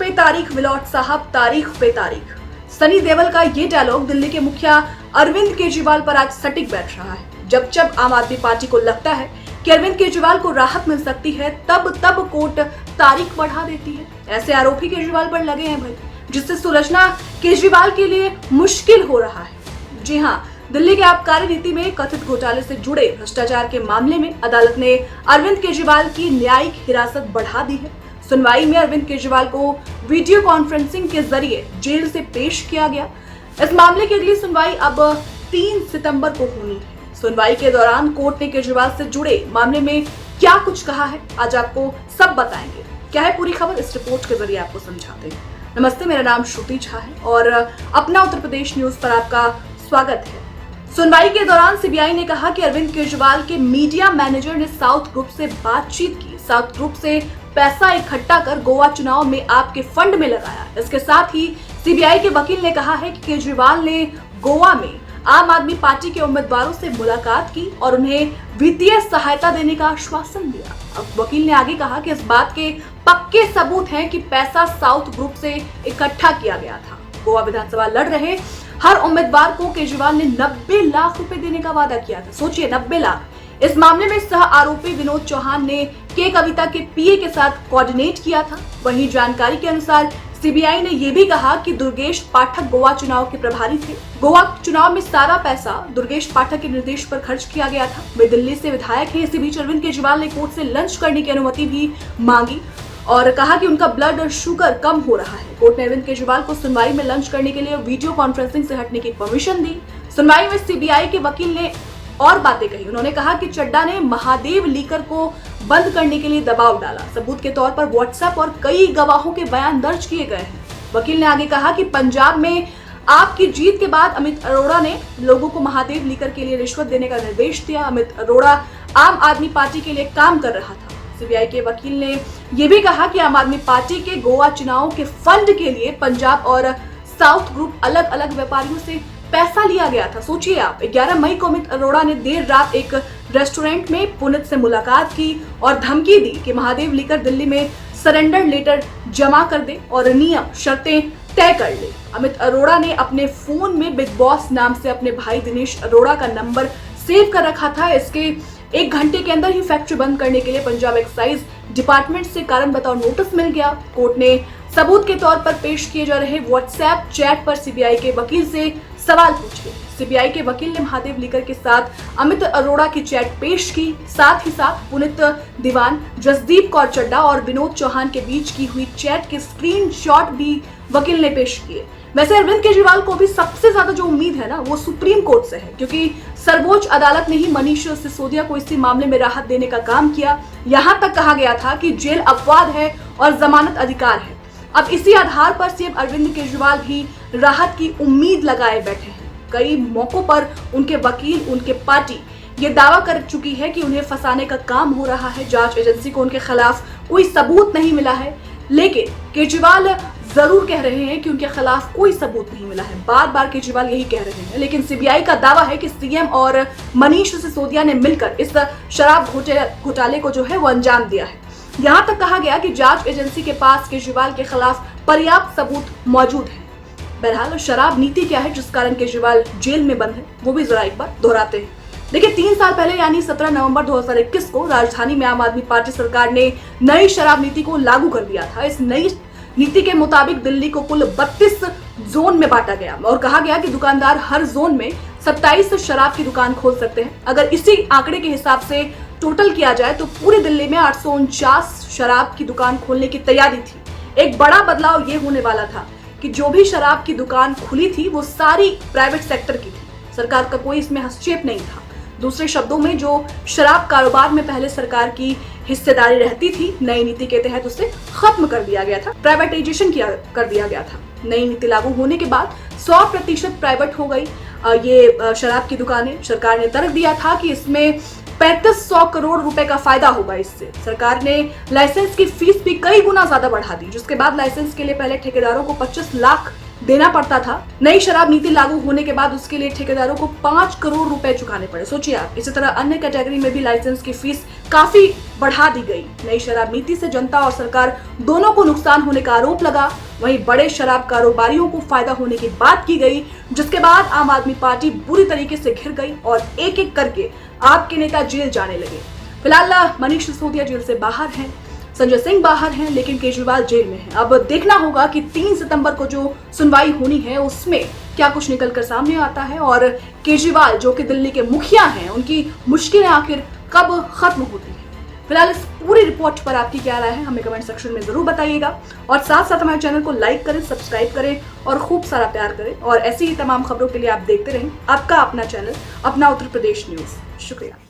पे तारीख विलॉट साहब, तारीख पे तारीख। सनी देओल का ये डायलॉग दिल्ली के मुखिया अरविंद केजरीवाल पर आज सटीक बैठ रहा है। जब जब आम आदमी पार्टी को लगता है कि अरविंद केजरीवाल को राहत मिल सकती है, तब तब कोर्ट तारीख बढ़ा देती है। ऐसे आरोपी केजरीवाल पर लगे हैं भाई, जिससे सुलझना केजरीवाल के लिए मुश्किल हो रहा है। जी हाँ, दिल्ली के आबकारी नीति में कथित घोटाले से जुड़े भ्रष्टाचार के मामले में अदालत ने अरविंद केजरीवाल की न्यायिक हिरासत बढ़ा दी है। सुनवाई में अरविंद केजरीवाल को वीडियो कॉन्फ्रेंसिंग के जरिए जेल से पेश किया गया। इस मामले की अगली सुनवाई अब 3 सितंबर को होनी है। सुनवाई के दौरान कोर्ट ने केजरीवाल से जुड़े मामले में क्या कुछ कहा है, आज आपको सब बताएंगे। क्या है पूरी खबर, इस रिपोर्ट के जरिए आपको समझाते हैं। नमस्ते, मेरा नाम श्रुति झा है और अपना उत्तर प्रदेश न्यूज पर आपका स्वागत है। सुनवाई के दौरान सीबीआई ने कहा कि अरविंद केजरीवाल के मीडिया मैनेजर ने साउथ ग्रुप से बातचीत की, साउथ ग्रुप से पैसा इकट्ठा कर गोवा चुनाव में आपके फंड में लगाया। इसके साथ ही सीबीआई के वकील ने कहा है कि केजरीवाल ने गोवा में आम आदमी पार्टी के उम्मीदवारों से मुलाकात की और उन्हें वित्तीय सहायता देने का आश्वासन दिया। अब वकील ने आगे कहा कि इस बात के पक्के सबूत हैं कि पैसा साउथ ग्रुप से इकट्ठा किया गया था। गोवा विधानसभा लड़ रहे हर उम्मीदवार को केजरीवाल ने 90 लाख रुपए देने का वादा किया था। सोचिए, 90 लाख। इस मामले में सह आरोपी विनोद चौहान ने के कविता के पीए के साथ कोऑर्डिनेट किया था। वहीं जानकारी के अनुसार सीबीआई ने यह भी कहा कि दुर्गेश पाठक गोवा चुनाव के प्रभारी थे। गोवा चुनाव में सारा पैसा दुर्गेश पाठक के निर्देश पर खर्च किया गया था। वे दिल्ली से विधायक हैं। इसी बीच अरविंद केजरीवाल ने कोर्ट से लंच करने की अनुमति भी मांगी और कहा कि उनका ब्लड शुगर कम हो रहा है। कोर्ट ने अरविंद केजरीवाल को सुनवाई में लंच करने के लिए वीडियो कॉन्फ्रेंसिंग से हटने की परमिशन दी। सुनवाई में सीबीआई के वकील ने और बातें कही। उन्होंने कहा कि चड्डा ने महादेव लीकर को बंद करने के लिए दबाव डाला। सबूत के तौर पर व्हाट्सएप और कई गवाहों के बयान दर्ज किए गए हैं। वकील ने आगे कहा कि पंजाब में आपकी जीत के बाद अमित अरोड़ा ने लोगों को महादेव लीकर के लिए रिश्वत देने का निर्देश दिया। अमित अरोड़ा आम आदमी पार्टी के लिए काम कर रहा था। सीबीआई के वकील ने यह भी कहा कि आम आदमी पार्टी के गोवा चुनाव के फंड के लिए पंजाब और साउथ ग्रुप अलग अलग व्यापारियों से पैसा लिया गया था। सोचिए आप, 11 मई को अमित अरोड़ा ने देर रात एक रेस्टोरेंट में पुनित से मुलाकात की और धमकी दी कि महादेव लीकर दिल्ली में सरेंडर लेटर जमा कर दे और नियम शर्तें तय कर ले। अमित अरोड़ा ने अपने फोन में बिग बॉस नाम से अपने भाई दिनेश अरोड़ा का नंबर सेव कर रखा था। इसके 1 घंटे के अंदर ही फैक्ट्री बंद करने के लिए पंजाब एक्साइज डिपार्टमेंट से कारण बताओ नोटिस मिल गया। कोर्ट ने सबूत के तौर पर पेश किए जा रहे व्हाट्सएप चैट पर सीबीआई के वकील से सवाल पूछे। सीबीआई के वकील ने महादेव लीकर के साथ अमित अरोड़ा की चैट पेश की। साथ ही साथ पुनित दीवान, जसदीप कौर चड्डा और विनोद चौहान के बीच की हुई चैट के स्क्रीनशॉट भी वकील ने पेश किए। वैसे अरविंद केजरीवाल को भी सबसे ज्यादा जो उम्मीद है ना, वो सुप्रीम कोर्ट से है, क्योंकि सर्वोच्च अदालत ने ही मनीष सिसोदिया को इसी मामले में राहत देने का काम किया। यहां तक कहा गया था कि जेल अपवाद है और जमानत अधिकार है। अब इसी आधार पर सीएम अरविंद केजरीवाल भी राहत की उम्मीद लगाए बैठे हैं। कई मौकों पर उनके वकील, उनके पार्टी ये दावा कर चुकी है कि उन्हें फंसाने का काम हो रहा है। जांच एजेंसी को उनके खिलाफ कोई सबूत नहीं मिला है, लेकिन केजरीवाल जरूर कह रहे हैं कि उनके खिलाफ कोई सबूत नहीं मिला है। बार बार केजरीवाल यही कह रहे हैं, लेकिन सीबीआई का दावा है कि सीएम और मनीष सिसोदिया ने मिलकर इस शराब घोटाले को जो है वो अंजाम दिया है। यहाँ तक कहा गया कि जांच एजेंसी के पास केजरीवाल के खिलाफ पर्याप्त सबूत मौजूद है। बहरहाल शराब नीति क्या है जिस कारण केजरीवाल जेल में बंद है, वो भी जरा एक बार दोहराते हैं। देखिए, 3 साल पहले यानी 17 नवंबर 2021 को राजधानी में आम आदमी पार्टी सरकार ने नई शराब नीति को लागू कर दिया था। इस नई नीति के मुताबिक दिल्ली को कुल 32 जोन में बांटा गया और कहा गया कि दुकानदार हर जोन में 27 शराब की दुकान खोल सकते हैं। अगर इसी आंकड़े के हिसाब से टोटल किया जाए तो पूरी दिल्ली में 849 शराब की दुकान खोलने की तैयारी थी। एक बड़ा बदलाव ये होने वाला था कि जो भी शराब की दुकान खुली थी वो सारी प्राइवेट सेक्टर की थी। सरकार का कोई इसमें हस्तक्षेप नहीं था। दूसरे शब्दों में, जो शराब कारोबार में पहले सरकार की हिस्सेदारी रहती थी, नई नीति के तहत उसे खत्म कर दिया गया था, प्राइवेटाइजेशन कर दिया गया था। नई नीति लागू होने के बाद 100% प्राइवेट हो गई ये शराब की दुकानें। सरकार ने तर्क दिया था कि इसमें 3500 करोड़ रुपए का फायदा होगा। इससे सरकार ने लाइसेंस की फीस भी कई गुना ज्यादा बढ़ा दी, जिसके बाद लाइसेंस के लिए पहले ठेकेदारों को 25 लाख देना पड़ता था। नई शराब नीति लागू होने के बाद उसके लिए ठेकेदारों को 5 करोड़ रुपए चुकाने पड़े। सोचिए आप। इसी तरह अन्य कैटेगरी में भी लाइसेंस की फीस काफी बढ़ा दी गई। नई शराब नीति से जनता और सरकार दोनों को नुकसान होने का आरोप लगा। वहीं बड़े शराब कारोबारियों को फायदा होने की बात की गई, जिसके बाद आम आदमी पार्टी बुरी तरीके से घिर गई और एक एक करके आपके नेता जेल जाने लगे। फिलहाल मनीष सिसोदिया जेल से बाहर हैं, संजय सिंह बाहर हैं, लेकिन केजरीवाल जेल में हैं। अब देखना होगा कि 3 सितंबर को जो सुनवाई होनी है उसमें क्या कुछ निकलकर सामने आता है और केजरीवाल जो कि दिल्ली के मुखिया हैं, उनकी मुश्किलें आखिर कब खत्म होती हैं। फिलहाल इस पूरी रिपोर्ट पर आपकी क्या राय है, हमें कमेंट सेक्शन में जरूर बताइएगा और साथ साथ हमारे चैनल को लाइक करें, सब्सक्राइब करें और खूब सारा प्यार करें। और ऐसी ही तमाम खबरों के लिए आप देखते रहें आपका अपना चैनल, अपना उत्तर प्रदेश न्यूज। शुक्रिया।